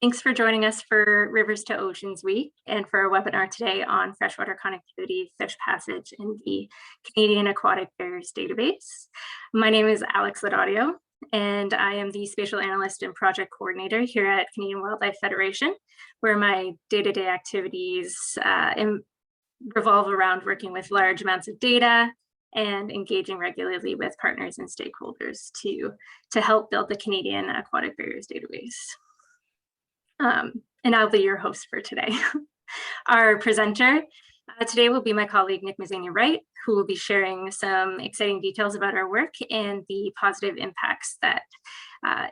Thanks for joining us for Rivers to Oceans Week and for our webinar today on freshwater connectivity, fish passage, and the Canadian Aquatic Barriers Database. My name is Alex Laudadio, and I am the Spatial Analyst and Project Coordinator here at Canadian Wildlife Federation, where my day-to-day activities revolve around working with large amounts of data and engaging regularly with partners and stakeholders to help build the Canadian Aquatic Barriers Database. And I'll be your host for today. Our presenter today will be my colleague, Nick Mazzani-Wright, who will be sharing some exciting details about our work and the positive impacts that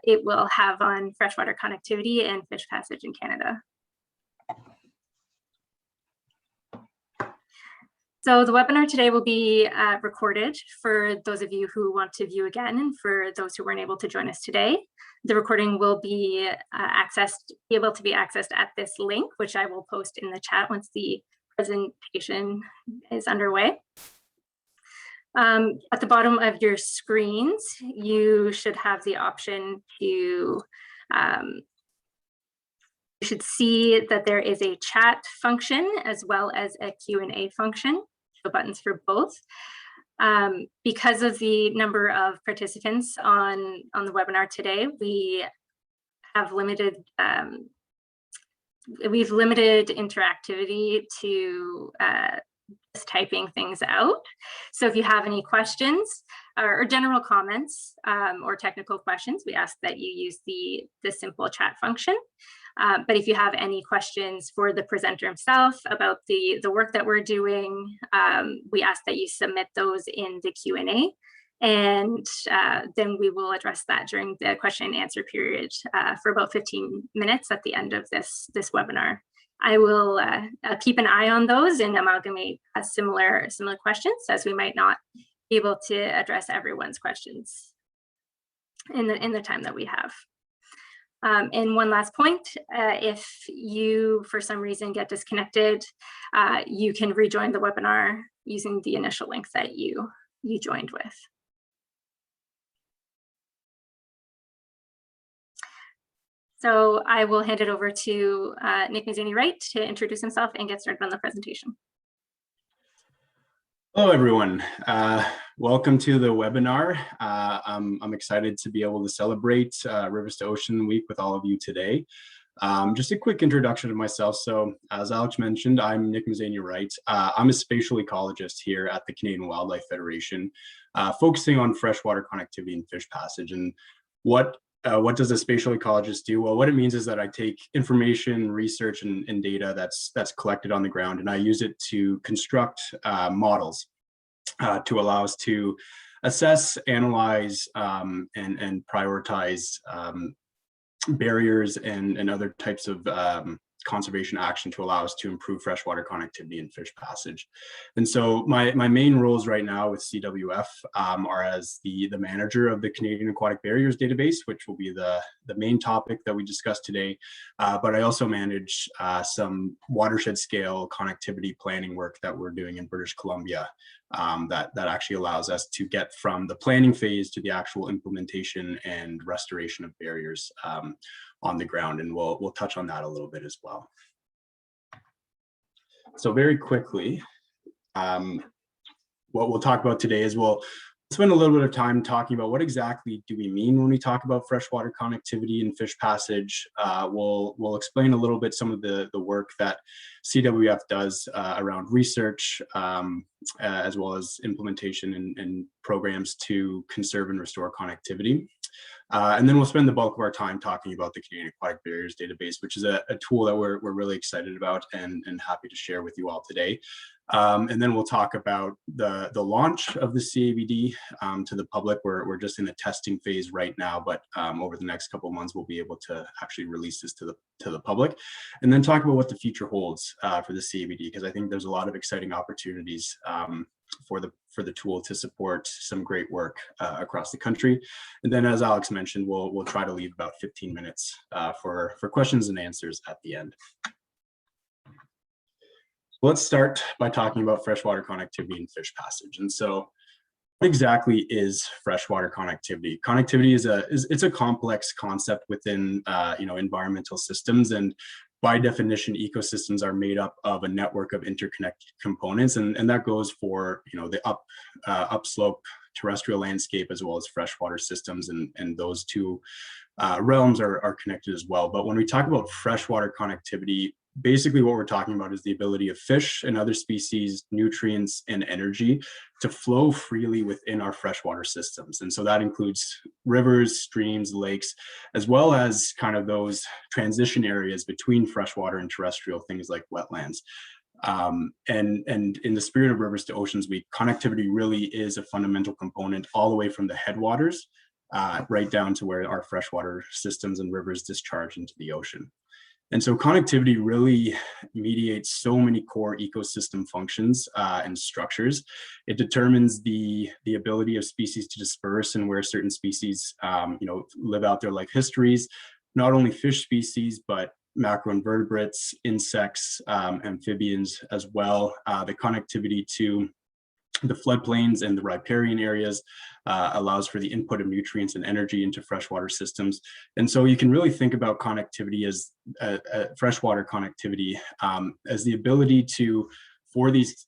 it will have on freshwater connectivity and fish passage in Canada. So the webinar today will be recorded for those of you who want to view again, and for those who weren't able to join us today. The recording will be able to be accessed at this link, which I will post in the chat once the presentation is underway. At the bottom of your screens, you should have the option to, you should see that there is a chat function as well as a Q&A function, so buttons for both. Because of the number of participants on the webinar today, we have limited interactivity to just typing things out. So if you have any questions or general comments or technical questions, we ask that you use the simple chat function. But if you have any questions for the presenter himself about the work that we're doing, we ask that you submit those in the Q&A, and then we will address that during the question and answer period for about 15 minutes at the end of this webinar. I will keep an eye on those and amalgamate similar questions, as we might not be able to address everyone's questions in the time that we have. And one last point, if you, for some reason, get disconnected, you can rejoin the webinar using the initial link that you joined with. So I will hand it over to Nick Mazzani-Wright to introduce himself and get started on the presentation. Hello, everyone. Welcome to the webinar. I'm excited to be able to celebrate Rivers to Ocean Week with all of you today. Just a quick introduction to myself. So as Alex mentioned, I'm Nick Mazzani-Wright. I'm a spatial ecologist here at the Canadian Wildlife Federation, focusing on freshwater connectivity and fish passage. And what does a spatial ecologist do? Well, what it means is that I take information, research, and data that's collected on the ground, and I use it to construct models to allow us to assess, analyze, and prioritize barriers and other types of conservation action to allow us to improve freshwater connectivity and fish passage. And so my main roles right now with CWF are as the manager of the Canadian Aquatic Barriers Database, which will be the main topic that we discussed today. But I also manage some watershed scale connectivity planning work that we're doing in British Columbia that actually allows us to get from the planning phase to the actual implementation and restoration of barriers on the ground, and we'll touch on that a little bit as well. So very quickly, what we'll talk about today is we'll spend a little bit of time talking about what exactly do we mean when we talk about freshwater connectivity and fish passage. We'll explain a little bit some of the work that CWF does around research, as well as implementation and programs to conserve and restore connectivity. And then we'll spend the bulk of our time talking about the Canadian Aquatic Barriers Database, which is a tool that we're really excited about and happy to share with you all today. And then we'll talk about the launch of the CABD to the public. We're just in the testing phase right now, but over the next couple of months, we'll be able to actually release this to the public. And then talk about what the future holds for the CABD, because I think there's a lot of exciting opportunities for the tool to support some great work across the country. And then, as Alex mentioned, we'll try to leave about 15 minutes for questions and answers at the end. Let's start by talking about freshwater connectivity and fish passage. And so exactly is freshwater connectivity? Connectivity is a complex concept within environmental systems, and by definition, ecosystems are made up of a network of interconnected components, and that goes for the upslope terrestrial landscape as well as freshwater systems, and those two realms are connected as well. But when we talk about freshwater connectivity, basically what we're talking about is the ability of fish and other species, nutrients, and energy to flow freely within our freshwater systems. And so that includes rivers, streams, lakes, as well as kind of those transition areas between freshwater and terrestrial, things like wetlands. And in the spirit of Rivers to Oceans Week, connectivity really is a fundamental component all the way from the headwaters right down to where our freshwater systems and rivers discharge into the ocean. And so connectivity really mediates so many core ecosystem functions and structures. It determines the ability of species to disperse and where certain species live out their life histories, not only fish species, but macroinvertebrates, insects, amphibians as well. The connectivity to the floodplains and the riparian areas allows for the input of nutrients and energy into freshwater systems. And so you can really think about connectivity as freshwater connectivity as the ability for these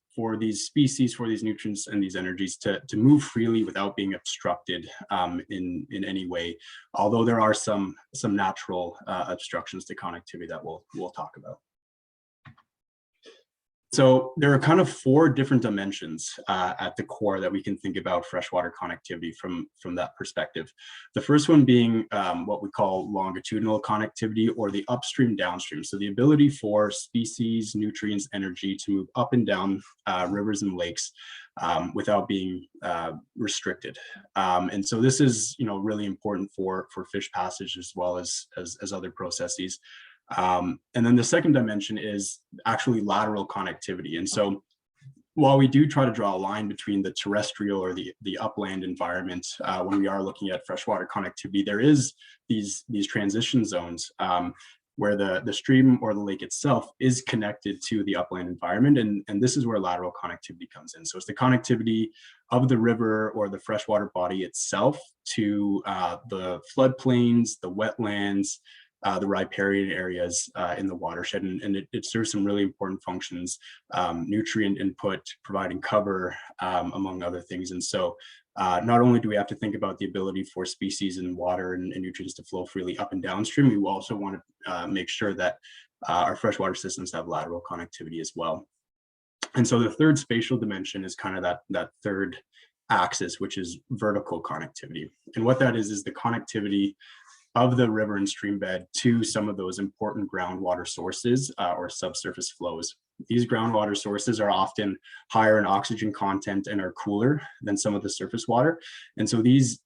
species, for these nutrients and these energies to move freely without being obstructed in any way. Although there are some natural obstructions to connectivity that we'll talk about. So there are kind of four different dimensions at the core that we can think about freshwater connectivity from that perspective. The first one being what we call longitudinal connectivity, or the upstream downstream. So the ability for species, nutrients, energy to move up and down rivers and lakes without being restricted. And so this is really important for fish passage as well as other processes. And then the second dimension is actually lateral connectivity. And so while we do try to draw a line between the terrestrial or the upland environment when we are looking at freshwater connectivity, there is these transition zones where the stream or the lake itself is connected to the upland environment. And this is where lateral connectivity comes in. So it's the connectivity of the river or the freshwater body itself to the floodplains, the wetlands, the riparian areas in the watershed, and it serves some really important functions, nutrient input, providing cover, among other things. And so not only do we have to think about the ability for species and water and nutrients to flow freely up and downstream, we also want to make sure that our freshwater systems have lateral connectivity as well. And so the third spatial dimension is kind of that third axis, which is vertical connectivity. And what that is the connectivity of the river and stream bed to some of those important groundwater sources or subsurface flows. These groundwater sources are often higher in oxygen content and are cooler than some of the surface water. And so these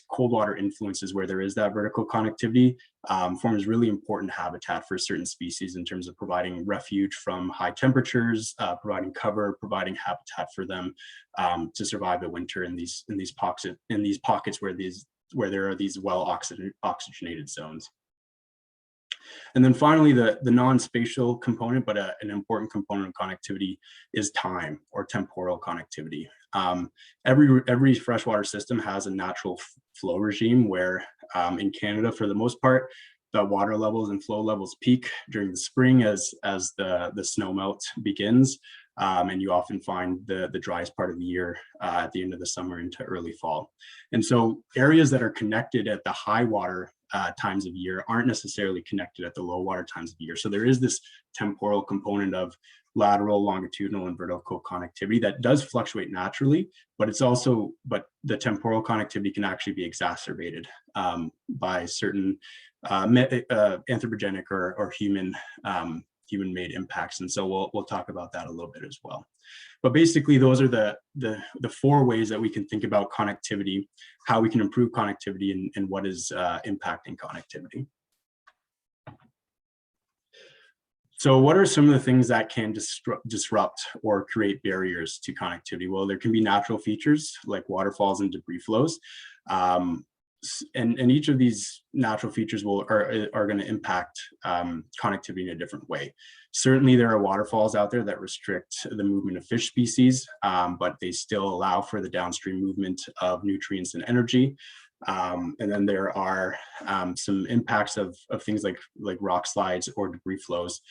cold water influences where there is that vertical connectivity forms really important habitat for certain species in terms of providing refuge from high temperatures, providing cover, providing habitat for them to survive the winter in these pockets where there are these oxygenated zones. And then finally, the non-spatial component, but an important component of connectivity is time or temporal connectivity. Every freshwater system has a natural flow regime where in Canada, for the most part, the water levels and flow levels peak during the spring as the snow melt begins. And you often find the driest part of the year at the end of the summer into early fall. And so areas that are connected at the high water times of year aren't necessarily connected at the low water times of year. So there is this temporal component of lateral, longitudinal, and vertical connectivity that does fluctuate naturally, but the temporal connectivity can actually be exacerbated by certain anthropogenic or human-made impacts. And so we'll talk about that a little bit as well. But basically, those are the four ways that we can think about connectivity, how we can improve connectivity, and what is impacting connectivity. So what are some of the things that can disrupt or create barriers to connectivity? Well, there can be natural features like waterfalls and debris flows. and each of these natural features are going to impact connectivity in a different way. Certainly, there are waterfalls out there that restrict the movement of fish species, but they still allow for the downstream movement of nutrients and energy. And then there are some impacts of things like rock slides or debris flows.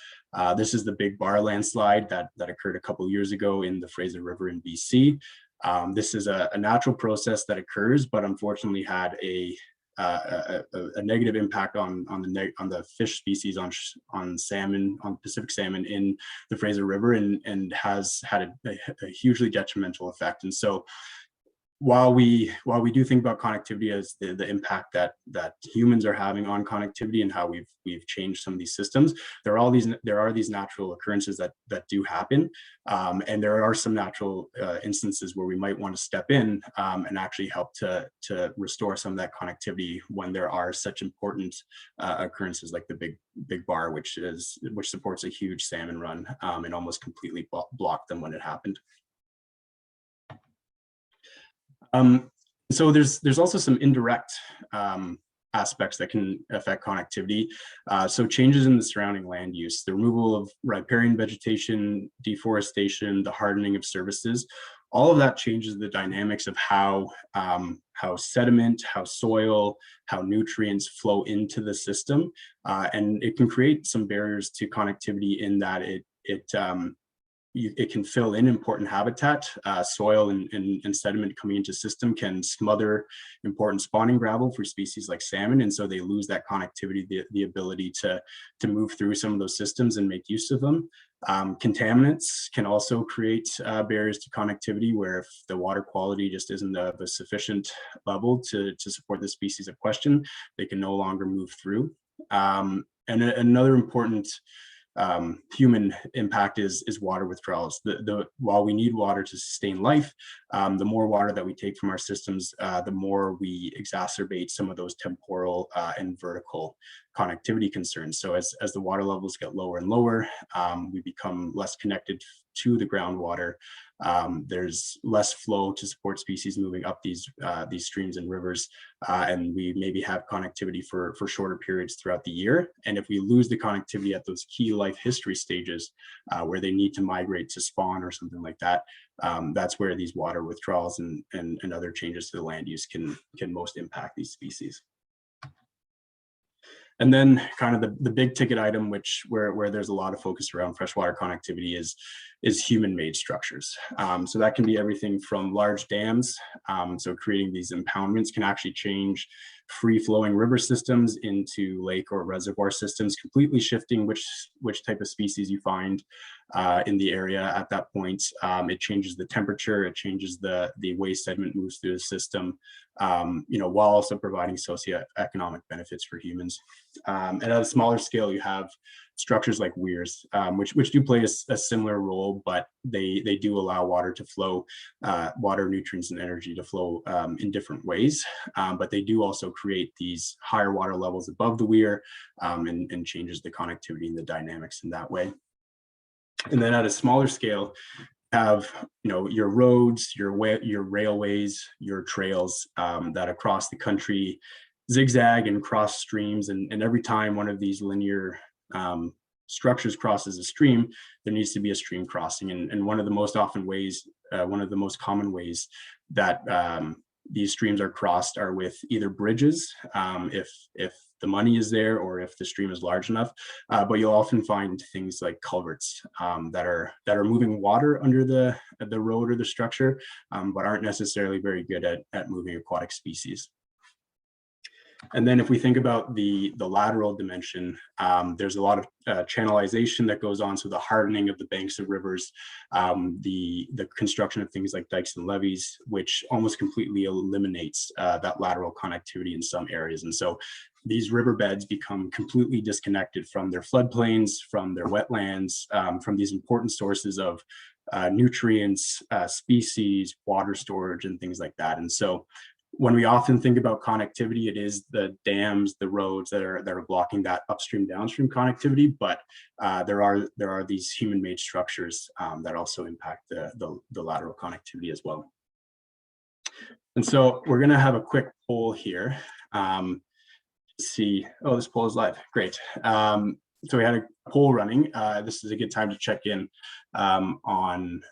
This is the Big Bar landslide that occurred a couple years ago in the Fraser River in BC. This is a natural process that occurs, but unfortunately had a negative impact on the fish species, on salmon, on Pacific salmon in the Fraser River, and has had a hugely detrimental effect. And so while we do think about connectivity as the impact that humans are having on connectivity and how we've changed some of these systems, there are these natural occurrences that do happen, and there are some natural instances where we might want to step in and actually help to restore some of that connectivity when there are such important occurrences like the Big Bar, which supports a huge salmon run, and almost completely blocked them when it happened. So there's also some indirect aspects that can affect connectivity. So changes in the surrounding land use, the removal of riparian vegetation, deforestation, the hardening of surfaces, all of that changes the dynamics of how sediment, how soil, how nutrients flow into the system, and it can create some barriers to connectivity in that it can fill in important habitat. Soil and sediment coming into system can smother important spawning gravel for species like salmon, and so they lose that connectivity, the ability to move through some of those systems and make use of them. Contaminants can also create barriers to connectivity, where if the water quality just isn't of a sufficient level to support the species of question, they can no longer move through. And another important human impact is water withdrawals. While we need water to sustain life, the more water that we take from our systems, the more we exacerbate some of those temporal and vertical connectivity concerns. So as the water levels get lower and lower, we become less connected to the groundwater. There's less flow to support species moving up these streams and rivers, and we maybe have connectivity for shorter periods throughout the year. And if we lose the connectivity at those key life history stages, where they need to migrate to spawn or something like that, that's where these water withdrawals and other changes to the land use can most impact these species. And then kind of the big ticket item, where there's a lot of focus around freshwater connectivity, is human-made structures. So that can be everything from large dams. So creating these impoundments can actually change free-flowing river systems into lake or reservoir systems, completely shifting which type of species you find in the area at that point. It changes the temperature, it changes the way sediment moves through the system, while also providing socioeconomic benefits for humans. And at a smaller scale, you have structures like weirs, which do play a similar role, but they do allow water to flow, water, nutrients, and energy to flow in different ways. But they do also create these higher water levels above the weir, and changes the connectivity and the dynamics in that way. And then at a smaller scale, have your roads, your railways, your trails that across the country zigzag and cross streams, and every time one of these linear structures crosses a stream, there needs to be a stream crossing. And one of the most common ways that these streams are crossed are with either bridges, if the money is there, or if the stream is large enough. But you'll often find things like culverts that are moving water under the road or the structure, but aren't necessarily very good at moving aquatic species. And then if we think about the lateral dimension, there's a lot of channelization that goes on. So the hardening of the banks of rivers, the construction of things like dikes and levees, which almost completely eliminates that lateral connectivity in some areas. And so these riverbeds become completely disconnected from their floodplains, from their wetlands, from these important sources of nutrients, species, water storage, and things like that. And so when we often think about connectivity, it is the dams, the roads that are blocking that upstream, downstream connectivity. But there are these human-made structures that also impact the lateral connectivity as well. And so we're going to have a quick poll here. See, oh, this poll is live. Great. So we had a poll running. This is a good time to check in on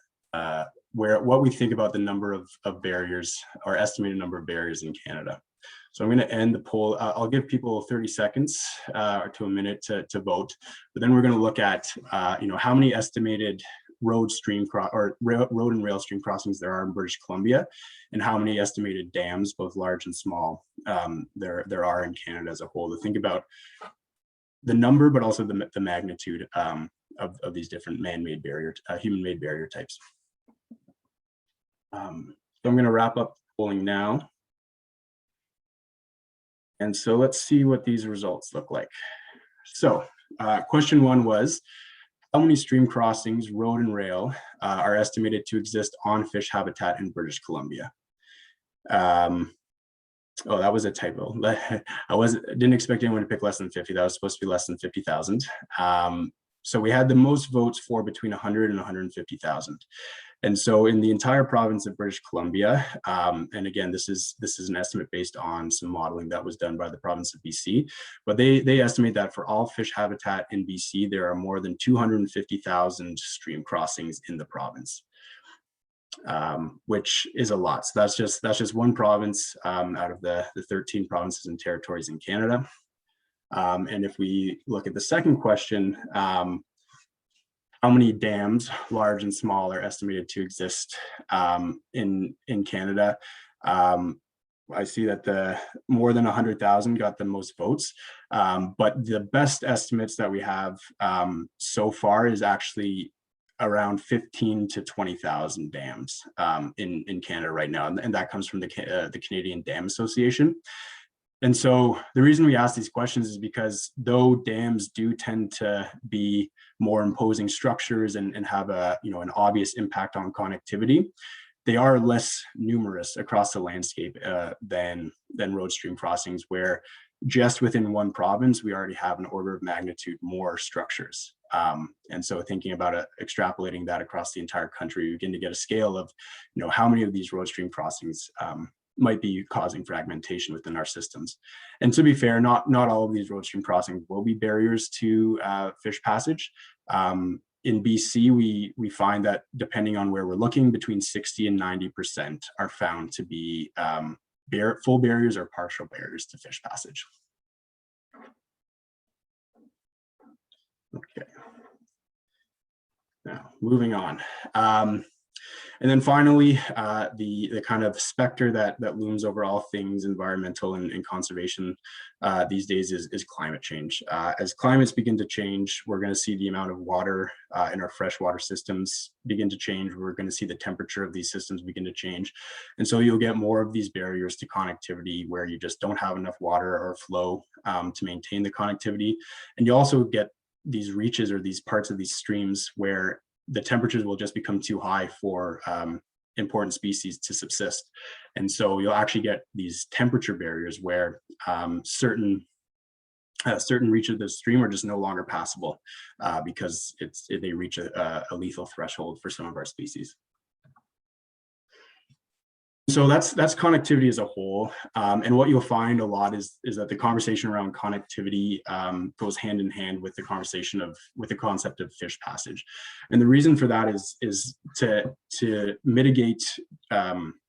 what we think about the number of barriers, or estimated number of barriers in Canada. So I'm going to end the poll. I'll give people 30 seconds or to a minute to vote, but then we're going to look at how many estimated road and rail stream crossings there are in British Columbia, and how many estimated dams, both large and small, there are in Canada as a whole, to think about the number, but also the magnitude of these different man-made barrier, human-made barrier types. So I'm going to wrap up polling now. And so let's see what these results look like. So question 1 was, how many stream crossings, road and rail, are estimated to exist on fish habitat in British Columbia? Oh, that was a typo. I didn't expect anyone to pick less than 50. That was supposed to be less than 50,000. So we had the most votes for between 100 and 150,000. And so in the entire province of British Columbia, and again, this is an estimate based on some modeling that was done by the province of BC, but they estimate that for all fish habitat in BC, there are more than 250,000 stream crossings in the province, which is a lot. So that's just one province out of the 13 provinces and territories in Canada. And if we look at the second question, how many dams, large and small, are estimated to exist in Canada? I see that the more than 100,000 got the most votes, but the best estimates that we have so far is actually around 15 to 20,000 dams in Canada right now, and that comes from the Canadian Dam Association. And so the reason we ask these questions is because though dams do tend to be more imposing structures and have an obvious impact on connectivity, they are less numerous across the landscape than road stream crossings, where just within one province, we already have an order of magnitude more structures. And so thinking about extrapolating that across the entire country, we begin to get a scale of how many of these road stream crossings might be causing fragmentation within our systems. And to be fair, not all of these road stream crossings will be barriers to fish passage. In BC, we find that depending on where we're looking, between 60 and 90% are found to be full barriers or partial barriers to fish passage. Okay. Now, moving on. And then finally, the kind of specter that looms over all things environmental and conservation these days is climate change. As climates begin to change, we're going to see the amount of water in our freshwater systems begin to change. We're going to see the temperature of these systems begin to change. And so you'll get more of these barriers to connectivity where you just don't have enough water or flow to maintain the connectivity. And you also get these reaches or these parts of these streams where the temperatures will just become too high for important species to subsist. And so you'll actually get these temperature barriers where certain reaches of the stream are just no longer passable because they reach a lethal threshold for some of our species. So that's connectivity as a whole. And what you'll find a lot is that the conversation around connectivity goes hand in hand with the concept of fish passage. And the reason for that is to mitigate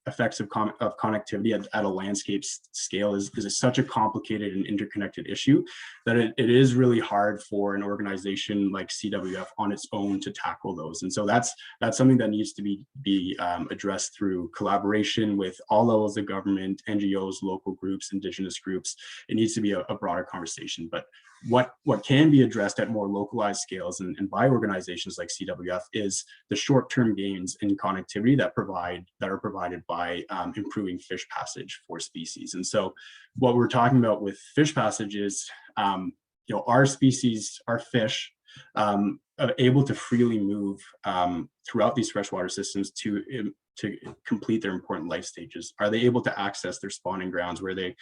effects of connectivity at a landscape scale is such a complicated and interconnected issue that it is really hard for an organization like CWF on its own to tackle those. And so that's something that needs to be addressed through collaboration with all levels of government, NGOs, local groups, Indigenous groups. It needs to be a broader conversation. But what can be addressed at more localized scales and by organizations like CWF is the short-term gains in connectivity that are provided by improving fish passage for species. And so what we're talking about with fish passage is our species, our fish, are able to freely move throughout these freshwater systems to complete their important life stages. Are they able to access their spawning grounds where they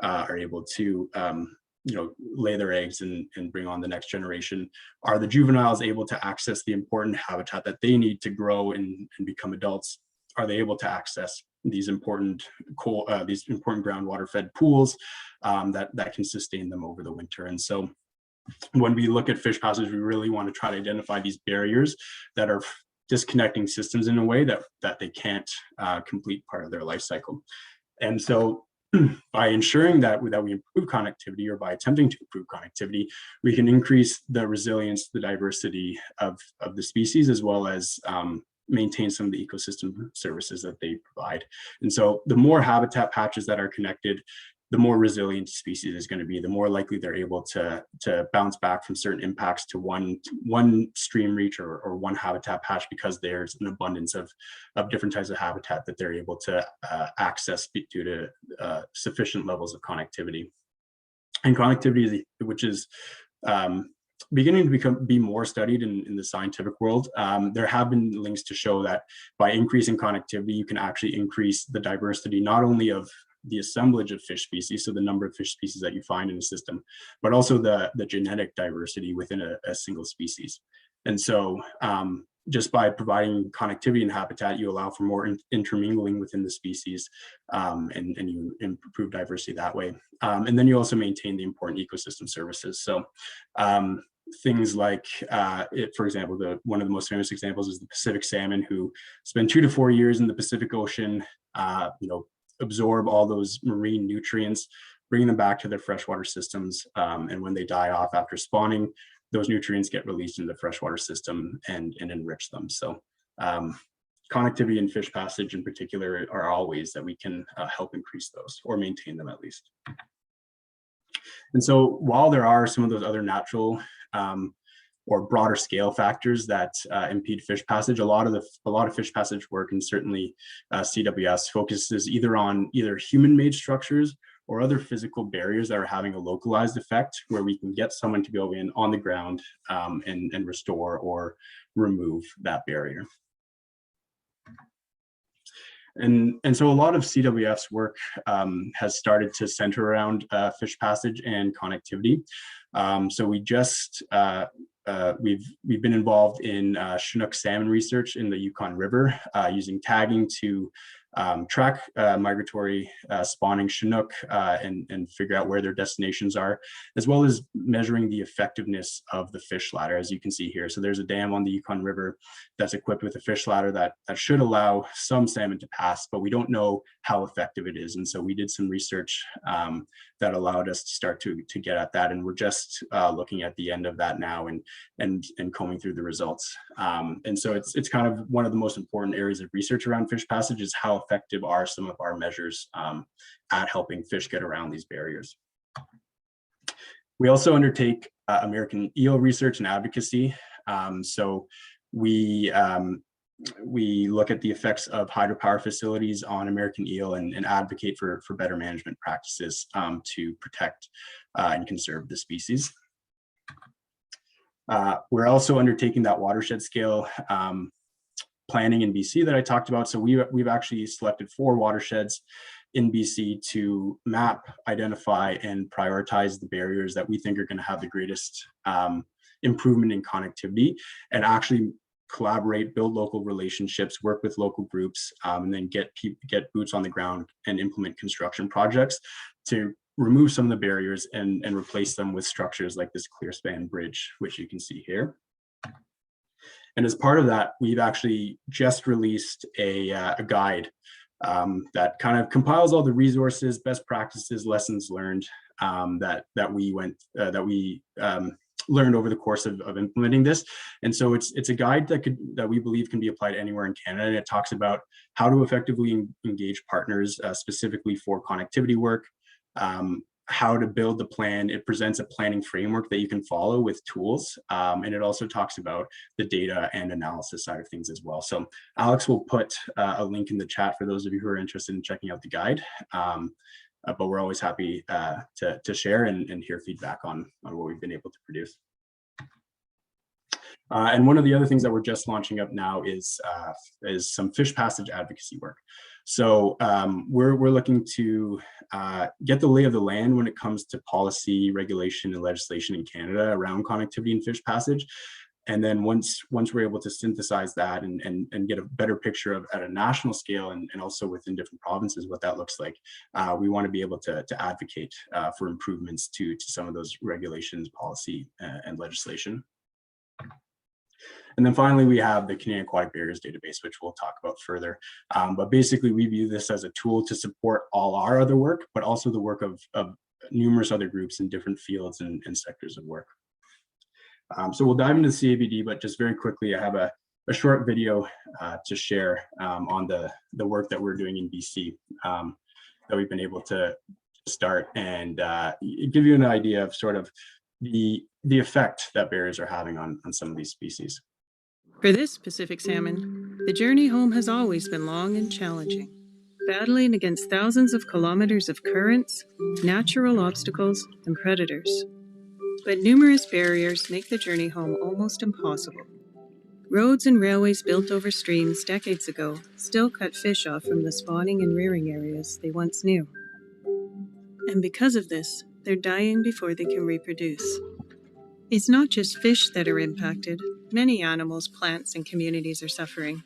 are able to lay their eggs and bring on the next generation? Are the juveniles able to access the important habitat that they need to grow and become adults? Are they able to access important groundwater fed pools that can sustain them over the winter. And so when we look at fish passage, we really want to try to identify these barriers that are disconnecting systems in a way that they can't complete part of their life cycle. And so by ensuring that we improve connectivity, or by attempting to improve connectivity, we can increase the resilience, the diversity of the species, as well as maintain some of the ecosystem services that they provide. And so the more habitat patches that are connected, the more resilient species is going to be, the more likely they're able to bounce back from certain impacts to one stream reach or one habitat patch, because there's an abundance of different types of habitat that they're able to access due to sufficient levels of connectivity. And connectivity, which is beginning to be more studied in the scientific world. There have been links to show that by increasing connectivity, you can actually increase the diversity, not only of the assemblage of fish species, so the number of fish species that you find in a system, but also the genetic diversity within a single species. And so just by providing connectivity and habitat, you allow for more intermingling within the species, and you improve diversity that way. And then you also maintain the important ecosystem services. So things like, for example, one of the most famous examples is the Pacific salmon, who spend 2 to 4 years in the Pacific Ocean, absorb all those marine nutrients, bringing them back to their freshwater systems. And when they die off after spawning, those nutrients get released into the freshwater system and enrich them. So connectivity and fish passage in particular are all ways that we can help increase those, or maintain them at least. And so while there are some of those other natural or broader scale factors that impede fish passage, a lot of fish passage work, and certainly CWS, focuses either on human-made structures or other physical barriers that are having a localized effect, where we can get someone to go in on the ground and restore or remove that barrier. And so a lot of CWF's work has started to center around fish passage and connectivity. So we've been involved in Chinook salmon research in the Yukon River, using tagging to track migratory spawning Chinook and figure out where their destinations are, as well as measuring the effectiveness of the fish ladder, as you can see here. So there's a dam on the Yukon River that's equipped with a fish ladder that should allow some salmon to pass, but we don't know how effective it is. And so we did some research that allowed us to start to get at that, and we're just looking at the end of that now and combing through the results. And so it's kind of one of the most important areas of research around fish passage, is how effective are some of our measures at helping fish get around these barriers. We also undertake American eel research and advocacy. So we look at the effects of hydropower facilities on American eel and advocate for better management practices to protect and conserve the species. We're also undertaking that watershed scale planning in BC that I talked about. So we've actually selected 4 watersheds in BC to map, identify, and prioritize the barriers that we think are going to have the greatest improvement in connectivity, and actually collaborate, build local relationships, work with local groups, and then get boots on the ground and implement construction projects to remove some of the barriers and replace them with structures like this clear span bridge, which you can see here. And as part of that, we've actually just released a guide that kind of compiles all the resources, best practices, lessons learned that we learned over the course of implementing this. And so it's a guide that we believe can be applied anywhere in Canada. And it talks about how to effectively engage partners, specifically for connectivity work, how to build the plan. It presents a planning framework that you can follow with tools. And it also talks about the data and analysis side of things as well. So Alex will put a link in the chat for those of you who are interested in checking out the guide. But we're always happy to share and hear feedback on what we've been able to produce. And one of the other things that we're just launching up now is some fish passage advocacy work. So we're looking to get the lay of the land when it comes to policy, regulation, and legislation in Canada around connectivity and fish passage, And then once we're able to synthesize that and get a better picture of at a national scale and also within different provinces what that looks like, we want to be able to advocate for improvements to some of those regulations, policy, and legislation. And then finally, we have the Canadian Aquatic Barriers Database, which we'll talk about further. But basically, we view this as a tool to support all our other work, but also the work of numerous other groups in different fields and sectors of work. So we'll dive into CABD, but just very quickly, I have a short video to share on the work that we're doing in BC that we've been able to start and give you an idea of sort of the effect that barriers are having on some of these species. For this Pacific salmon, the journey home has always been long and challenging, battling against thousands of kilometers of currents, natural obstacles, and predators. But numerous barriers make the journey home almost impossible. Roads and railways built over streams decades ago still cut fish off from the spawning and rearing areas they once knew. And because of this, they're dying before they can reproduce. It's not just fish that are impacted. Many animals, plants, and communities are suffering.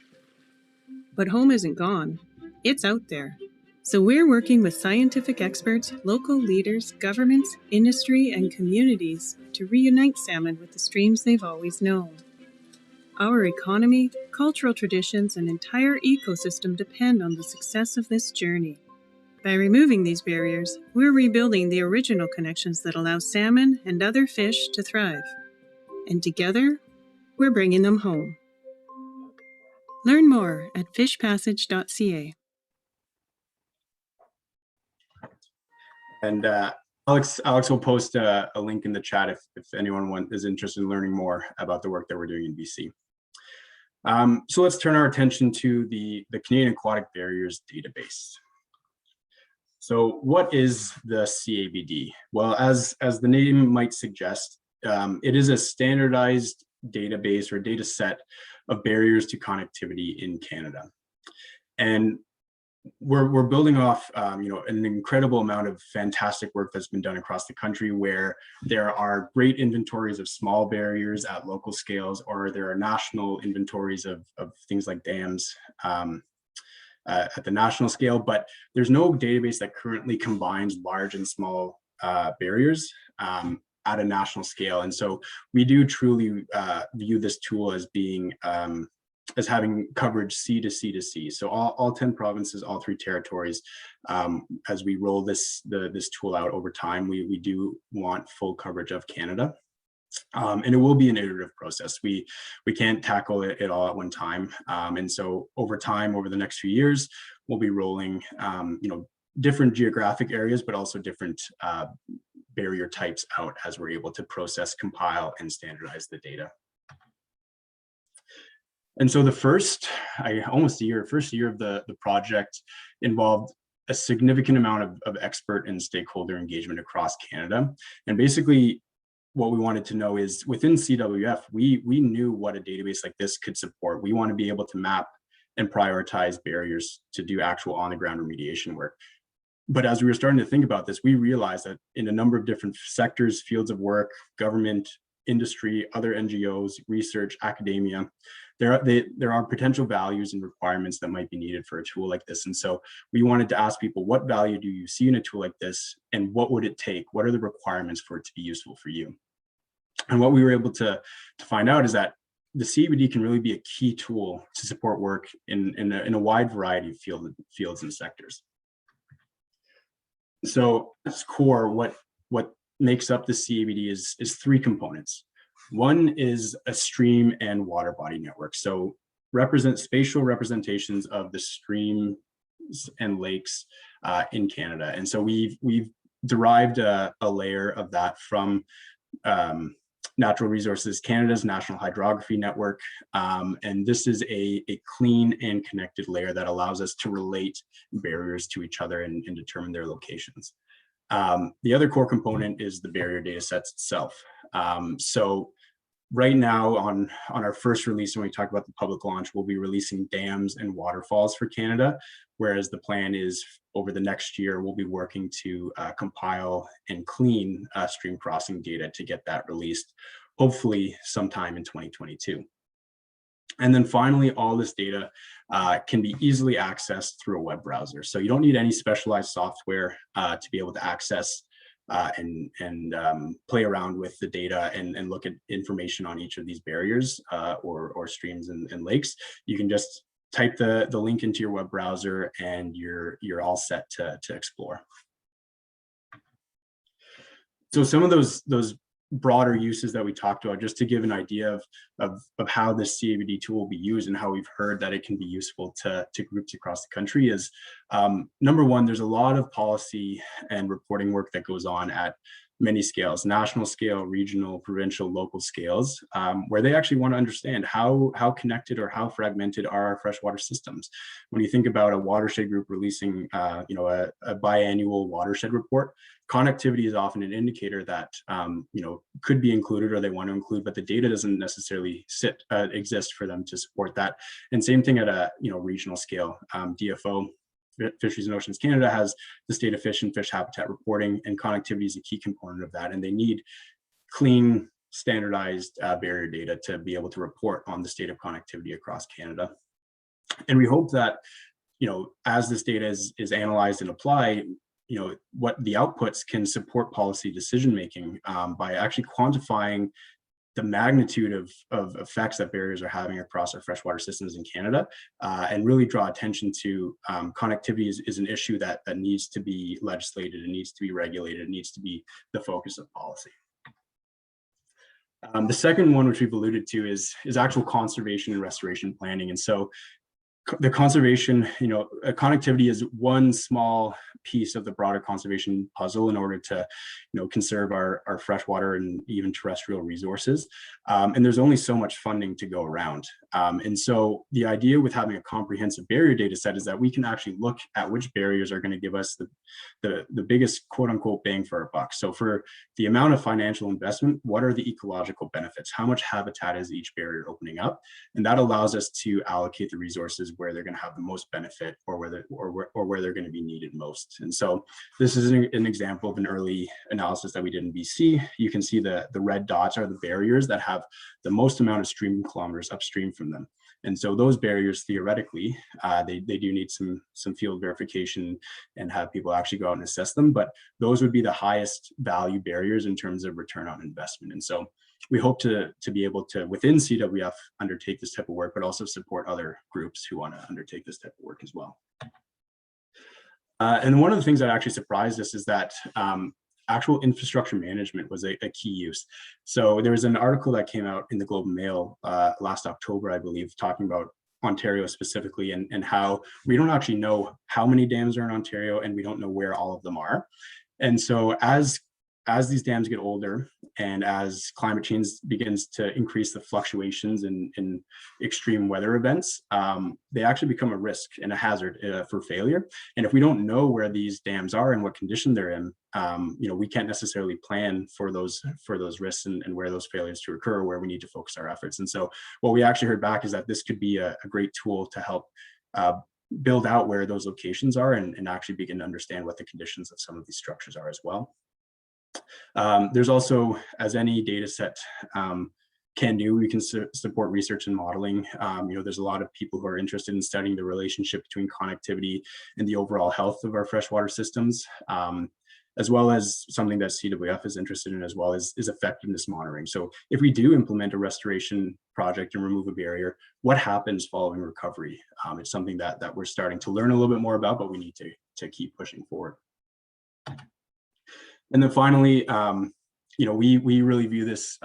But home isn't gone. It's out there. So we're working with scientific experts, local leaders, governments, industry, and communities to reunite salmon with the streams they've always known. Our economy, cultural traditions, and entire ecosystem depend on the success of this journey. By removing these barriers, we're rebuilding the original connections that allow salmon and other fish to thrive. And together, we're bringing them home. Learn more at fishpassage.ca. And Alex will post a link in the chat if anyone is interested in learning more about the work that we're doing in BC. So let's turn our attention to the Canadian Aquatic Barriers Database. So what is the CABD? Well, as the name might suggest, it is a standardized database or data set of barriers to connectivity in Canada. And we're building off an incredible amount of fantastic work that's been done across the country, where there are great inventories of small barriers at local scales, or there are national inventories of things like dams at the national scale, but there's no database that currently combines large and small barriers at a national scale. And so we do truly view this tool as being as having coverage sea to sea to sea. So all 10 provinces, all 3 territories, as we roll this tool out over time, we do want full coverage of Canada. And it will be an iterative process. We can't tackle it all at one time. And so over time, over the next few years, we'll be rolling different geographic areas, but also different barrier types out as we're able to process, compile, and standardize the data. And so the first year of the project involved a significant amount of expert and stakeholder engagement across Canada. And basically, what we wanted to know is within CWF, we knew what a database like this could support. We want to be able to map and prioritize barriers to do actual on-the-ground remediation work. But as we were starting to think about this, we realized that in a number of different sectors, fields of work, government, industry, other NGOs, research, academia, there are potential values and requirements that might be needed for a tool like this. And so we wanted to ask people, what value do you see in a tool like this? And what would it take? What are the requirements for it to be useful for you? And what we were able to find out is that the CABD can really be a key tool to support work in a wide variety of fields and sectors. So at its core, what makes up the CABD is 3 components. One is a stream and water body network. So spatial representations of the streams and lakes in Canada. And so we've derived a layer of that from Natural Resources Canada's National Hydrography Network. And this is a clean and connected layer that allows us to relate barriers to each other and determine their locations. The other core component is the barrier data sets itself. So right now on our first release, when we talk about the public launch, we'll be releasing dams and waterfalls for Canada, whereas the plan is over the next year, we'll be working to compile and clean stream crossing data to get that released hopefully sometime in 2022. And then finally, all this data can be easily accessed through a web browser. So you don't need any specialized software to be able to access and play around with the data and look at information on each of these barriers or streams and lakes. You can just type the link into your web browser and you're all set to explore. So some of those broader uses that we talked about, just to give an idea of how this CABD tool will be used and how we've heard that it can be useful to groups across the country is, number one, there's a lot of policy and reporting work that goes on at many scales, national scale, regional, provincial, local scales, where they actually want to understand how connected or how fragmented are our freshwater systems. When you think about a watershed group releasing a biannual watershed report, connectivity is often an indicator that could be included or they want to include, but the data doesn't necessarily exist for them to support that. And same thing at a regional scale. DFO, Fisheries and Oceans Canada, has the state of fish and fish habitat reporting, and connectivity is a key component of that. And they need clean, standardized barrier data to be able to report on the state of connectivity across Canada. And we hope that, as this data is analyzed and applied, what the outputs can support policy decision-making by actually quantifying the magnitude of effects that barriers are having across our freshwater systems in Canada, and really draw attention to connectivity is an issue that needs to be legislated, it needs to be regulated, it needs to be the focus of policy. The second one, which we've alluded to, is actual conservation and restoration planning. And so the conservation, connectivity is one small piece of the broader conservation puzzle in order to, conserve our freshwater and even terrestrial resources. And there's only so much funding to go around. And so the idea with having a comprehensive barrier data set is that we can actually look at which barriers are going to give us the biggest quote unquote bang for our buck. So for the amount of financial investment, what are the ecological benefits? How much habitat is each barrier opening up? And that allows us to allocate the resources where they're going to have the most benefit or where they're going to be needed most. And so this is an example of an early analysis that we did in BC. You can see the red dots are the barriers that have the most amount of stream kilometers upstream from them. And so those barriers, theoretically, they do need some field verification and have people actually go out and assess them, but those would be the highest value barriers in terms of return on investment. And so we hope to be able to, within CWF, undertake this type of work, but also support other groups who want to undertake this type of work as well. And one of the things that actually surprised us is that actual infrastructure management was a key use. So there was an article that came out in the Globe and Mail last October, I believe, talking about Ontario specifically and how we don't actually know how many dams are in Ontario and we don't know where all of them are. And so as these dams get older and as climate change begins to increase the fluctuations in extreme weather events, they actually become a risk and a hazard for failure. And if we don't know where these dams are and what condition they're in, we can't necessarily plan for those risks and where those failures to occur, or where we need to focus our efforts. And so what we actually heard back is that this could be a great tool to help build out where those locations are and actually begin to understand what the conditions of some of these structures are as well. There's also, as any data set can do, we can support research and modeling. There's a lot of people who are interested in studying the relationship between connectivity and the overall health of our freshwater systems, as well as something that CWF is interested in as well is effectiveness monitoring. So if we do implement a restoration project and remove a barrier, what happens following recovery? It's something that we're starting to learn a little bit more about, but we need to keep pushing forward. And then finally, we really view this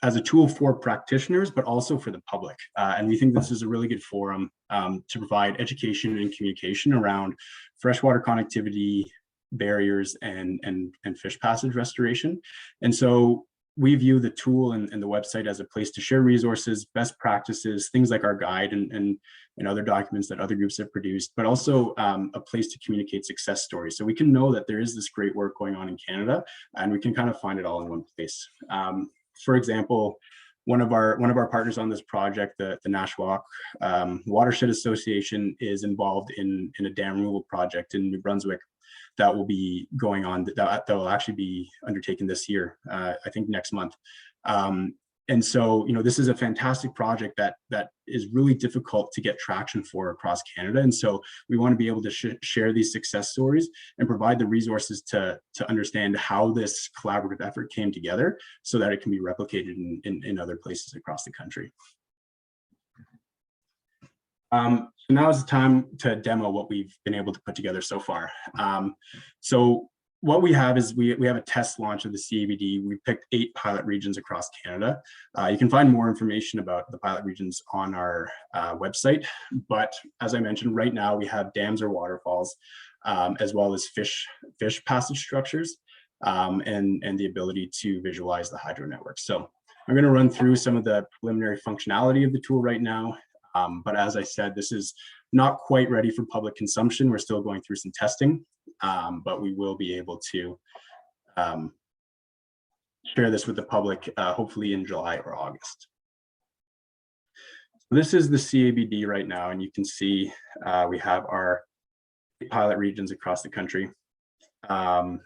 as a tool for practitioners, but also for the public. And we think this is a really good forum to provide education and communication around freshwater connectivity, barriers, and fish passage restoration. And so we view the tool and the website as a place to share resources, best practices, things like our guide and other documents that other groups have produced, but also a place to communicate success stories. So we can know that there is this great work going on in Canada, and we can kind of find it all in one place. For example, one of our partners on this project, the Nashwauk Watershed Association, is involved in a dam removal project in New Brunswick that will be going on, that will actually be undertaken this year, I think next month. And so, this is a fantastic project that is really difficult to get traction for across Canada. And so we want to be able to share these success stories and provide the resources to understand how this collaborative effort came together so that it can be replicated in other places across the country. So now is the time to demo what we've been able to put together so far. So what we have is we have a test launch of the CABD. We picked 8 pilot regions across Canada. You can find more information about the pilot regions on our website. But as I mentioned, right now we have dams or waterfalls, as well as fish passage structures, and the ability to visualize the hydro network. So I'm going to run through some of the preliminary functionality of the tool right now. But as I said, this is not quite ready for public consumption. We're still going through some testing, but we will be able to share this with the public, hopefully in July or August. So this is the CABD right now, and you can see we have our pilot regions across the country, and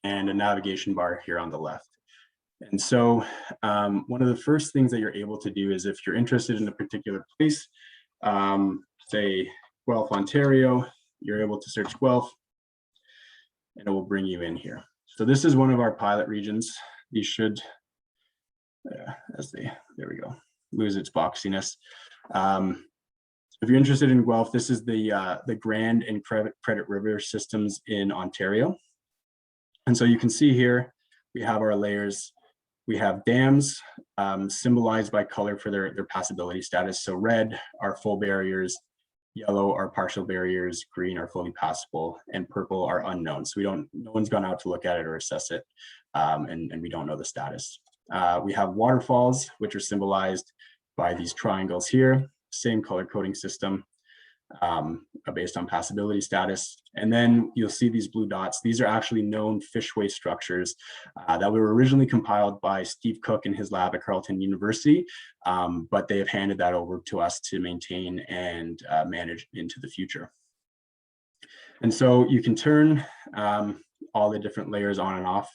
a navigation bar here on the left. And so one of the first things that you're able to do is if you're interested in a particular place, say Guelph, Ontario, you're able to search Guelph and it will bring you in here. So this is one of our pilot regions. These should, there we go, lose its boxiness. If you're interested in Guelph, this is the Grand and Credit River systems in Ontario. And so you can see here, we have our layers. We have dams symbolized by color for their passability status. So red are full barriers, yellow are partial barriers, green are fully passable, and purple are unknown. So no one's gone out to look at it or assess it, and we don't know the status. We have waterfalls, which are symbolized by these triangles here, same color coding system, based on passability status. And then you'll see these blue dots. These are actually known fishway structures that were originally compiled by Steve Cook in his lab at Carleton University, but they have handed that over to us to maintain and manage into the future. And so you can turn all the different layers on and off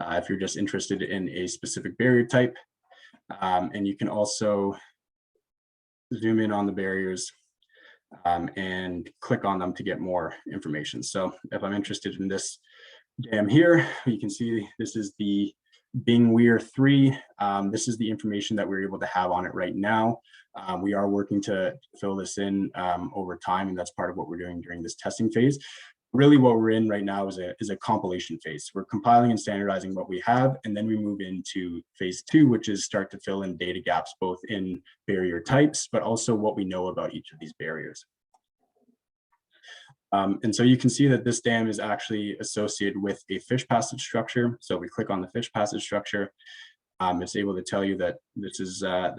if you're just interested in a specific barrier type. And you can also zoom in on the barriers and click on them to get more information. So if I'm interested in this dam here, you can see this is the Bing Weir 3. This is the information that we're able to have on it right now. We are working to fill this in over time, and that's part of what we're doing during this testing phase. Really what we're in right now is a compilation phase. We're compiling and standardizing what we have, and then we move into phase 2, which is start to fill in data gaps, both in barrier types, but also what we know about each of these barriers. And so you can see that this dam is actually associated with a fish passage structure. So we click on the fish passage structure. It's able to tell you that this is a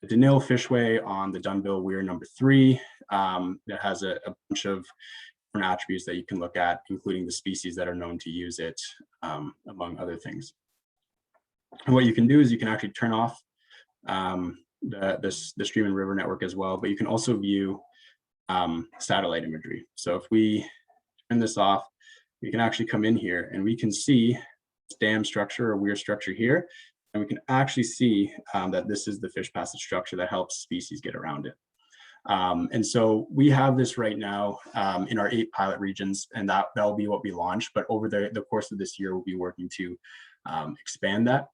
Denil fishway on the Dunville Weir number 3 that has a bunch of different attributes that you can look at, including the species that are known to use it, among other things. And what you can do is you can actually turn off the stream and river network as well, but you can also view satellite imagery. So if we turn this off, we can actually come in here and we can see dam structure or weir structure here, and we can actually see that this is the fish passage structure that helps species get around it. And so we have this right now in our 8 pilot regions, and that'll be what we launch. But over the course of this year, we'll be working to expand that.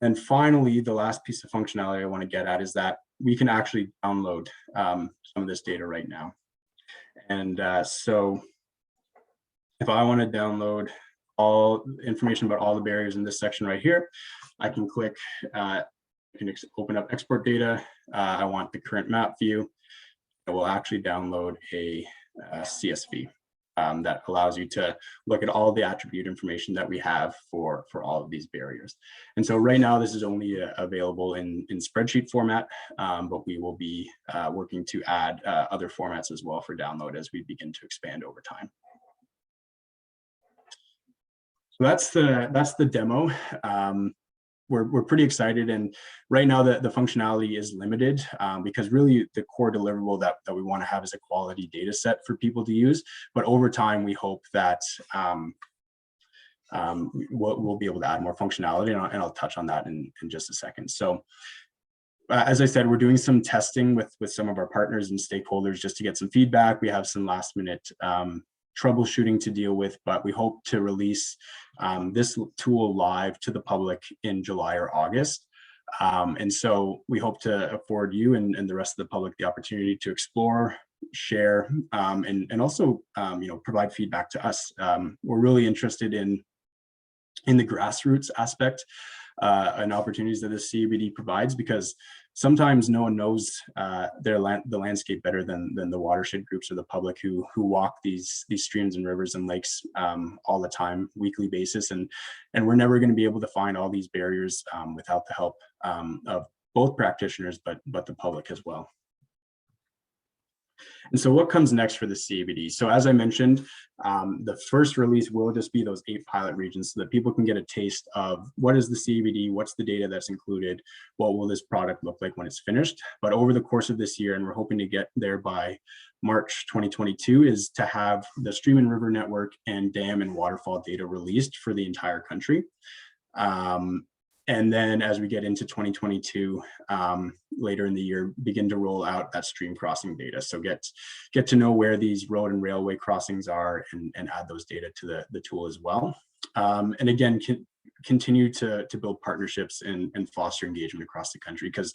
And finally, the last piece of functionality I want to get at is that we can actually download some of this data right now. And so if I want to download all information about all the barriers in this section right here, I can click, I can open up export data. I want the current map view. It will actually download a CSV that allows you to look at all the attribute information that we have for all of these barriers. And so right now, this is only available in spreadsheet format, but we will be working to add other formats as well for download as we begin to expand over time. So that's the demo. We're pretty excited, and right now the functionality is limited because really the core deliverable that we want to have is a quality data set for people to use. But over time, we hope that we'll be able to add more functionality, and I'll touch on that in just a second. So as I said, we're doing some testing with some of our partners and stakeholders just to get some feedback. We have some last minute troubleshooting to deal with, but we hope to release this tool live to the public in July or August. And so we hope to afford you and the rest of the public the opportunity to explore, share, and also provide feedback to us. We're really interested in the grassroots aspect and opportunities that the CBD provides, because sometimes no one knows the landscape better than the watershed groups or the public who walk these streams and rivers and lakes all the time, weekly basis, and we're never going to be able to find all these barriers without the help of both practitioners, but the public as well. And so what comes next for the CBD? So as I mentioned, the first release will just be those 8 pilot regions so that people can get a taste of what is the CBD, what's the data that's included, what will this product look like when it's finished. But over the course of this year, and we're hoping to get there by March 2022, is to have the stream and river network and dam and waterfall data released for the entire country. And then as we get into 2022, later in the year, begin to roll out that stream crossing data. So get to know where these road and railway crossings are and add those data to the tool as well. And again, continue to build partnerships and foster engagement across the country, because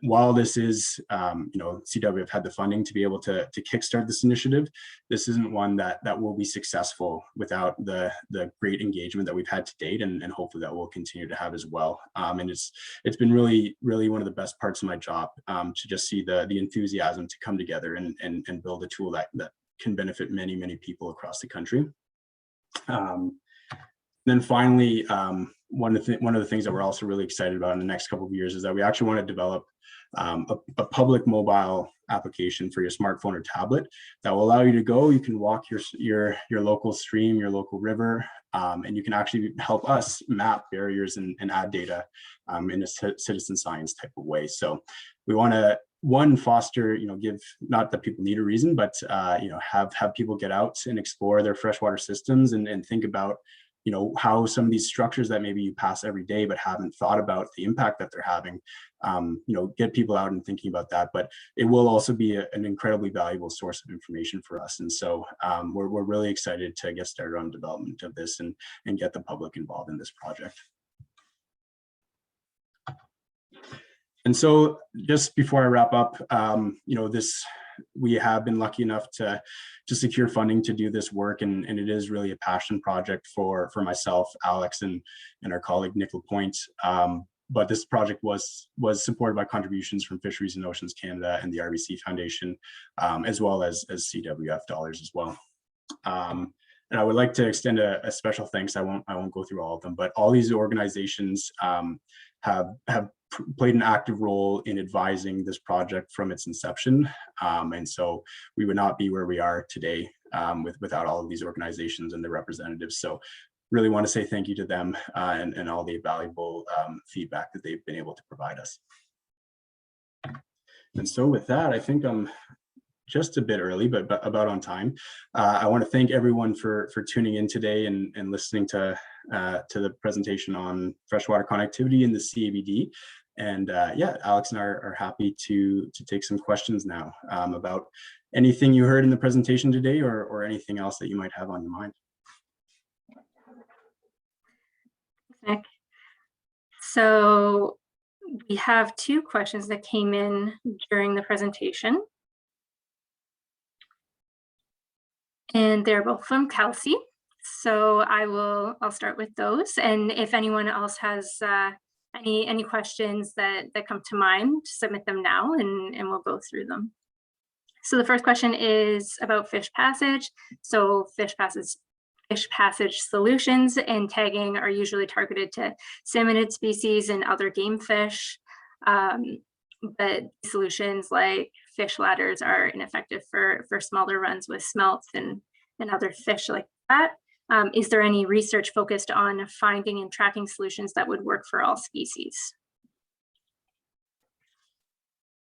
while this is, CWF had the funding to be able to kickstart this initiative, this isn't one that will be successful without the great engagement that we've had to date, and hopefully that we'll continue to have as well. And it's been really one of the best parts of my job, to just see the enthusiasm to come together and build a tool that can benefit many people across the country. Then finally, one of the things that we're also really excited about in the next couple of years is that we actually want to develop a public mobile application for your smartphone or tablet that will allow you to go. You can walk your local stream, your local river, and you can actually help us map barriers and add data in a citizen science type of way. So we want to foster, give, not that people need a reason, but have people get out and explore their freshwater systems and think about how some of these structures that maybe you pass every day but haven't thought about the impact that they're having, get people out and thinking about that. But it will also be an incredibly valuable source of information for us. And so we're really excited to get started on development of this and get the public involved in this project. And so just before I wrap up, we have been lucky enough to secure funding to do this work, and it is really a passion project for myself, Alex, and our colleague Nick Lapointe. But this project was supported by contributions from Fisheries and Oceans Canada and the RBC Foundation, as well as CWF dollars as well. And I would like to extend a special thanks. I won't go through all of them, but all these organizations have played an active role in advising this project from its inception. And so we would not be where we are today without all of these organizations and their representatives. So really want to say thank you to them and all the valuable feedback that they've been able to provide us. And so with that, I think I'm just a bit early, but about on time. I want to thank everyone for tuning in today and listening to the presentation on freshwater connectivity in the CABD. And Alex and I are happy to take some questions now about anything you heard in the presentation today or anything else that you might have on your mind. Nick. So we have 2 questions that came in during the presentation. And they're both from Kelsey. So I'll start with those. And if anyone else has any questions that come to mind, submit them now and we'll go through them. So the first question is about fish passage. So fish passage solutions and tagging are usually targeted to salmonid species and other game fish. But solutions like fish ladders are ineffective for smaller runs with smelts and other fish like that. Is there any research focused on finding and tracking solutions that would work for all species?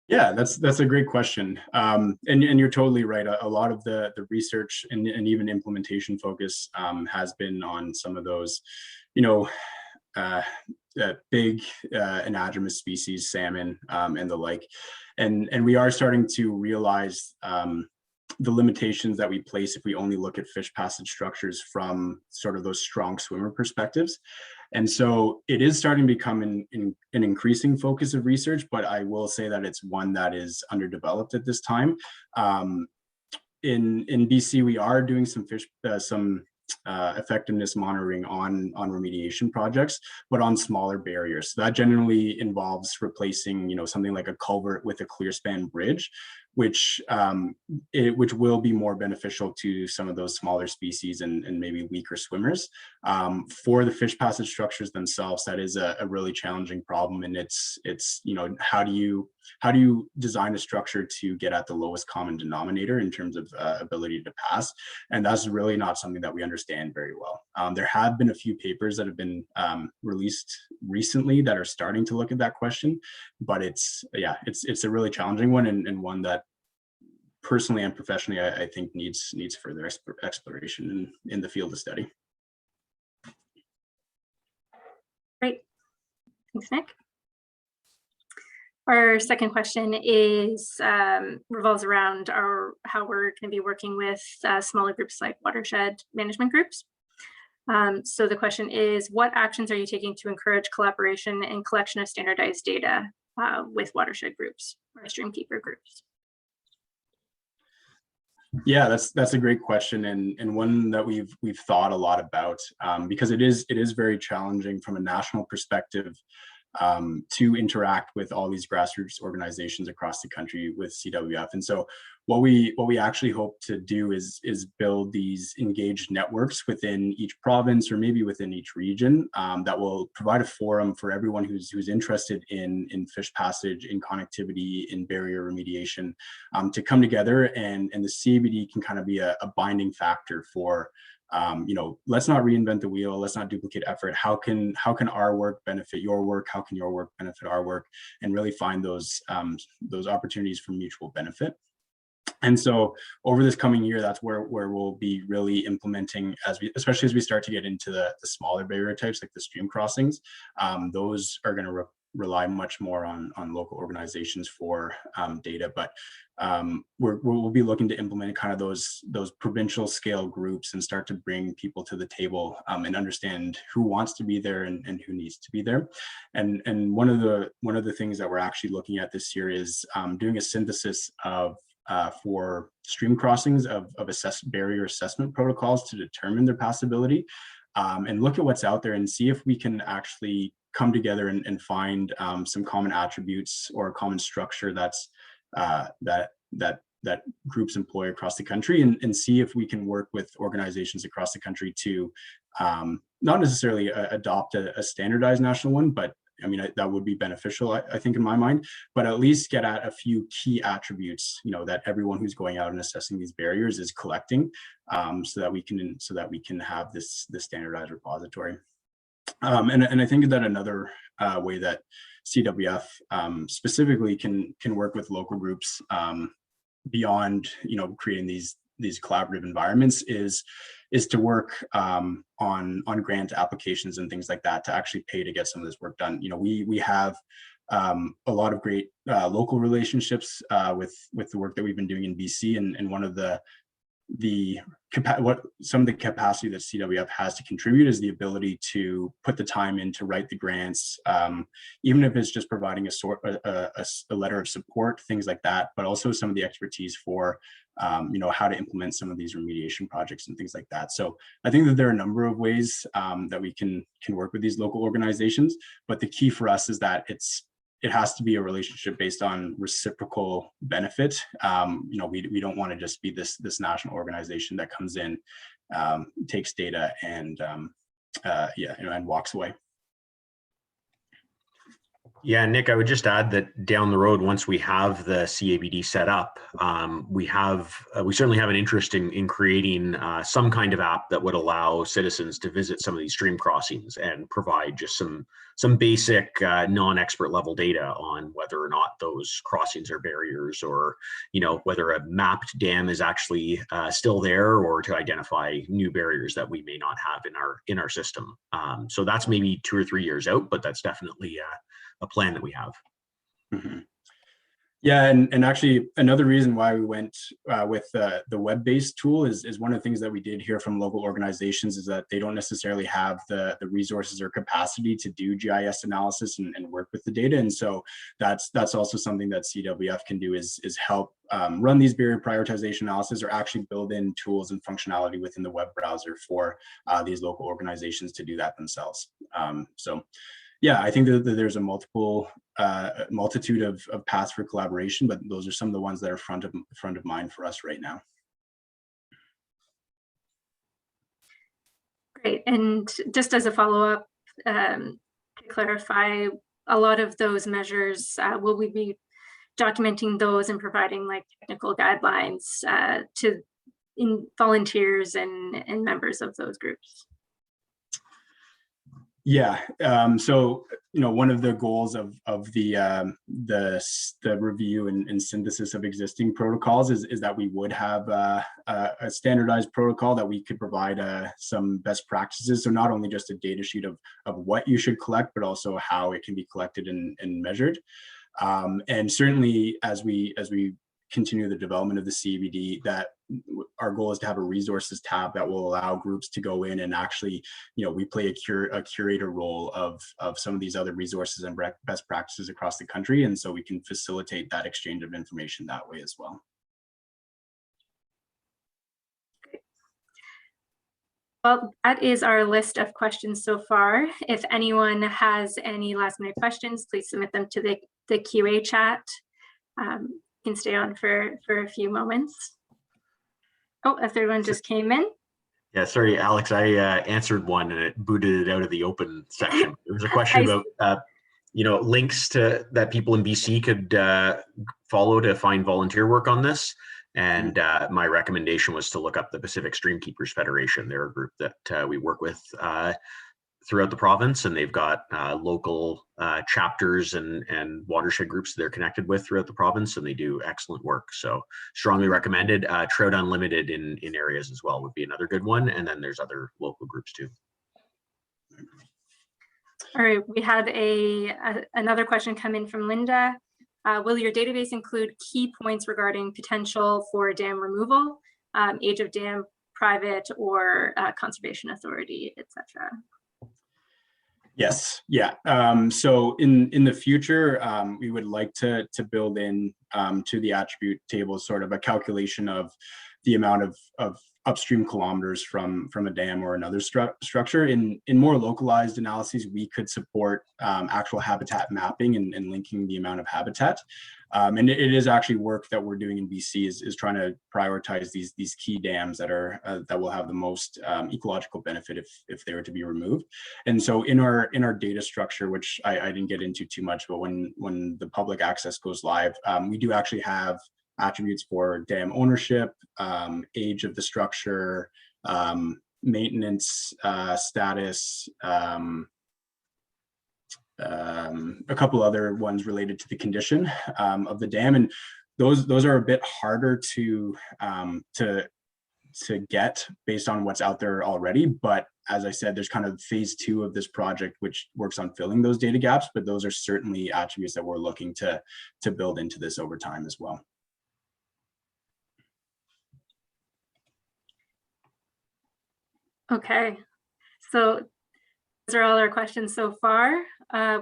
Yeah, that's a great question. And you're totally right. A lot of the research and even implementation focus has been on some of those, you know, big anadromous species, salmon and the like. And we are starting to realize the limitations that we place if we only look at fish passage structures from sort of those strong swimmer perspectives. And so it is starting to become an increasing focus of research, but I will say that it's one that is underdeveloped at this time. In BC, we are doing some effectiveness monitoring on remediation projects, but on smaller barriers. So that generally involves replacing, something like a culvert with a clear span bridge, which will be more beneficial to some of those smaller species and maybe weaker swimmers. For the fish passage structures themselves, that is a really challenging problem, and it's how do you design a structure to get at the lowest common denominator in terms of ability to pass? And that's really not something that we understand very well. There have been a few papers that have been released recently that are starting to look at that question, but it's a really challenging one, and one that personally and professionally I think needs further exploration in the field of study. Great, thanks, Nick. Our second question is revolves around how we're going to be working with smaller groups like watershed management groups. So the question is, what actions are you taking to encourage collaboration and collection of standardized data with watershed groups or streamkeeper groups? Yeah, that's a great question, and one that we've thought a lot about, because it is very challenging from a national perspective to interact with all these grassroots organizations across the country with CWF. And so what we actually hope to do is build these engaged networks within each province or maybe within each region that will provide a forum for everyone who's interested in fish passage, in connectivity, in barrier remediation, to come together, and the CABD can kind of be a binding factor for let's not reinvent the wheel. Let's not duplicate effort. How can our work benefit your work? How can your work benefit our work? And really find those opportunities for mutual benefit. And so over this coming year, that's where we'll be really implementing, especially as we start to get into the smaller barrier types like the stream crossings. Those are going to rely much more on local organizations for data, but we'll be looking to implement kind of those provincial scale groups and start to bring people to the table and understand who wants to be there and who needs to be there. And one of the things that we're actually looking at this year is doing a synthesis of for stream crossings of barrier assessment protocols to determine their passability, and look at what's out there and see if we can actually come together and find some common attributes or a common structure that's that groups employ across the country, and see if we can work with organizations across the country to not necessarily adopt a standardized national one, but I mean, that would be beneficial, I think, in my mind, but at least get at a few key attributes, that everyone who's going out and assessing these barriers is collecting, so that we can have this standardized repository. And I think that another way that CWF specifically can work with local groups beyond creating these collaborative environments is to work on grant applications and things like that to actually pay to get some of this work done. We have a lot of great local relationships with the work that we've been doing in BC, and one of some of the capacity that CWF has to contribute is the ability to put the time in to write the grants, even if it's just providing a letter of support, things like that, but also some of the expertise for how to implement some of these remediation projects and things like that. So I think that there are a number of ways that we can work with these local organizations, but the key for us is that it has to be a relationship based on reciprocal benefit. We don't want to just be this national organization that comes in, takes data, and walks away. Yeah, Nick, I would just add that down the road, once we have the CABD set up, we certainly have an interest in creating some kind of app that would allow citizens to visit some of these stream crossings and provide just some basic non-expert level data on whether or not those crossings are barriers, or whether a mapped dam is actually still there, or to identify new barriers that we may not have in our system. So that's maybe 2 or 3 years out, but that's definitely a plan that we have. Mm-hmm. Yeah, and actually another reason why we went with the web-based tool is one of the things that we did hear from local organizations is that they don't necessarily have the resources or capacity to do GIS analysis and work with the data. And so that's also something that CWF can do is help run these barrier prioritization analysis, or actually build in tools and functionality within the web browser for these local organizations to do that themselves. So yeah, I think that there's a multitude of paths for collaboration, but those are some of the ones that are front of mind for us right now. Great, and just as a follow-up, to clarify, a lot of those measures, will we be documenting those and providing like technical guidelines to volunteers and members of those groups? Yeah, so one of the goals of the review and synthesis of existing protocols is that we would have a standardized protocol that we could provide some best practices. So not only just a data sheet of what you should collect, but also how it can be collected and measured. And certainly as we continue the development of the CBD, that our goal is to have a resources tab that will allow groups to go in and actually, we play a curator role of some of these other resources and best practices across the country. And so we can facilitate that exchange of information that way as well. Well, that is our list of questions so far. If anyone has any last minute questions, please submit them to the QA chat. Can stay on for a few moments. Oh, a third one just came in. Yeah, sorry, Alex, I answered one and it booted it out of the open section. It was a question about links that people in BC could follow to find volunteer work on this. And my recommendation was to look up the Pacific Streamkeepers Federation. They're a group that we work with throughout the province, and they've got local chapters and watershed groups they're connected with throughout the province, and they do excellent work. So strongly recommended. Trout Unlimited in areas as well would be another good one. And then there's other local groups too. All right, we had another question come in from Linda. Will your database include key points regarding potential for dam removal, age of dam, private or conservation authority, etc.? Yes, yeah. So in the future, we would like to build in to the attribute table sort of a calculation of the amount of upstream kilometers from a dam or another structure. In more localized analyses, we could support actual habitat mapping and linking the amount of habitat. And it is actually work that we're doing in BC is trying to prioritize these key dams that will have the most ecological benefit if they were to be removed. And so in our data structure, which I didn't get into too much, but when the public access goes live, we do actually have attributes for dam ownership, age of the structure, maintenance status, a couple other ones related to the condition of the dam, and those are a bit harder to get based on what's out there already. But as I said, there's kind of phase 2 of this project which works on filling those data gaps. But those are certainly attributes that we're looking to build into this over time as well. Okay, so those are all our questions so far.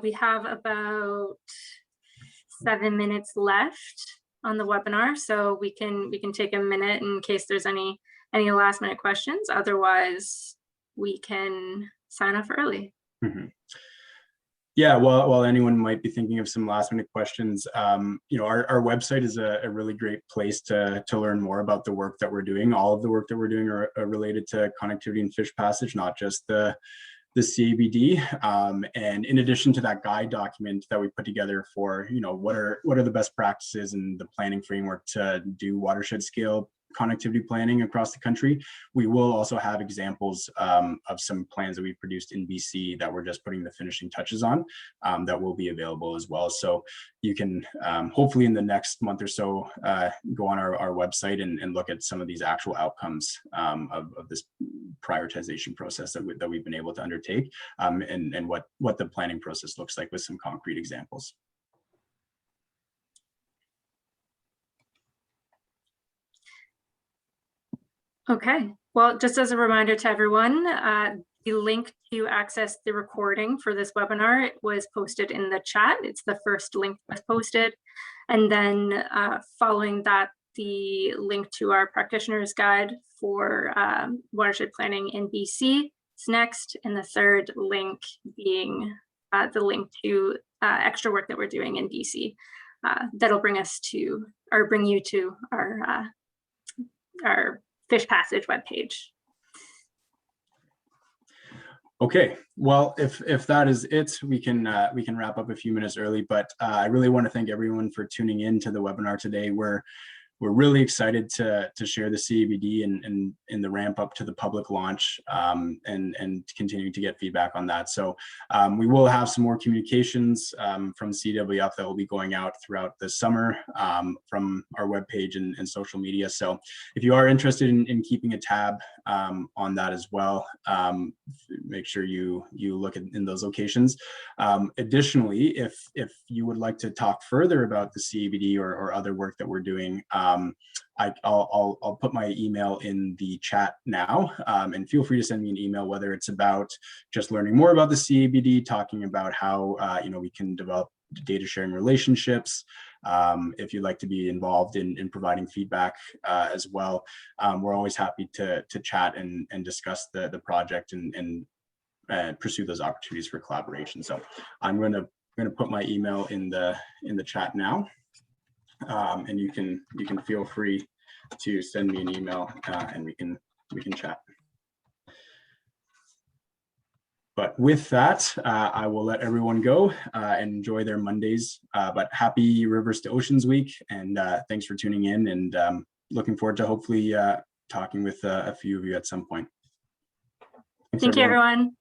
We have about 7 minutes left on the webinar, so we can take a minute in case there's any last minute questions. Otherwise, we can sign off early. Mm-hmm. Yeah, while anyone might be thinking of some last minute questions, our website is a really great place to learn more about the work that we're doing. All of the work that we're doing are related to connectivity and fish passage, not just the the CABD. And in addition to that guide document that we put together for, what are the best practices and the planning framework to do watershed scale connectivity planning across the country, we will also have examples of some plans that we produced in BC that we're just putting the finishing touches on, that will be available as well. So you can hopefully in the next month or so go on our website and look at some of these actual outcomes of this prioritization process that we've been able to undertake, and what the planning process looks like with some concrete examples. Okay, well, just as a reminder to everyone, the link to access the recording for this webinar was posted in the chat. It's the first link that was posted. And then following that, the link to our practitioner's guide for watershed planning in BC is next. And the third link being the link to extra work that we're doing in BC. That'll bring us to, or bring you to our Fish Passage webpage. Okay, well, if that is it, we can wrap up a few minutes early. But I really want to thank everyone for tuning in to the webinar today. We're really excited to share the CABD and in the ramp up to the public launch, and continuing to get feedback on that. So we will have some more communications from CWF that will be going out throughout the summer from our webpage and social media. So if you are interested in keeping a tab on that as well, make sure you look in those locations. Additionally, if you would like to talk further about the CABD or other work that we're doing, I'll put my email in the chat now, and feel free to send me an email, whether it's about just learning more about the CABD, talking about how we can develop data sharing relationships. If you'd like to be involved in providing feedback as well, we're always happy to chat and discuss the project and pursue those opportunities for collaboration. So I'm going to put my email in the chat now. And you can feel free to send me an email, and we can chat. But with that, I will let everyone go and enjoy their Mondays. But happy Rivers to Oceans Week, and thanks for tuning in, and looking forward to hopefully talking with a few of you at some point. Thank you, everyone.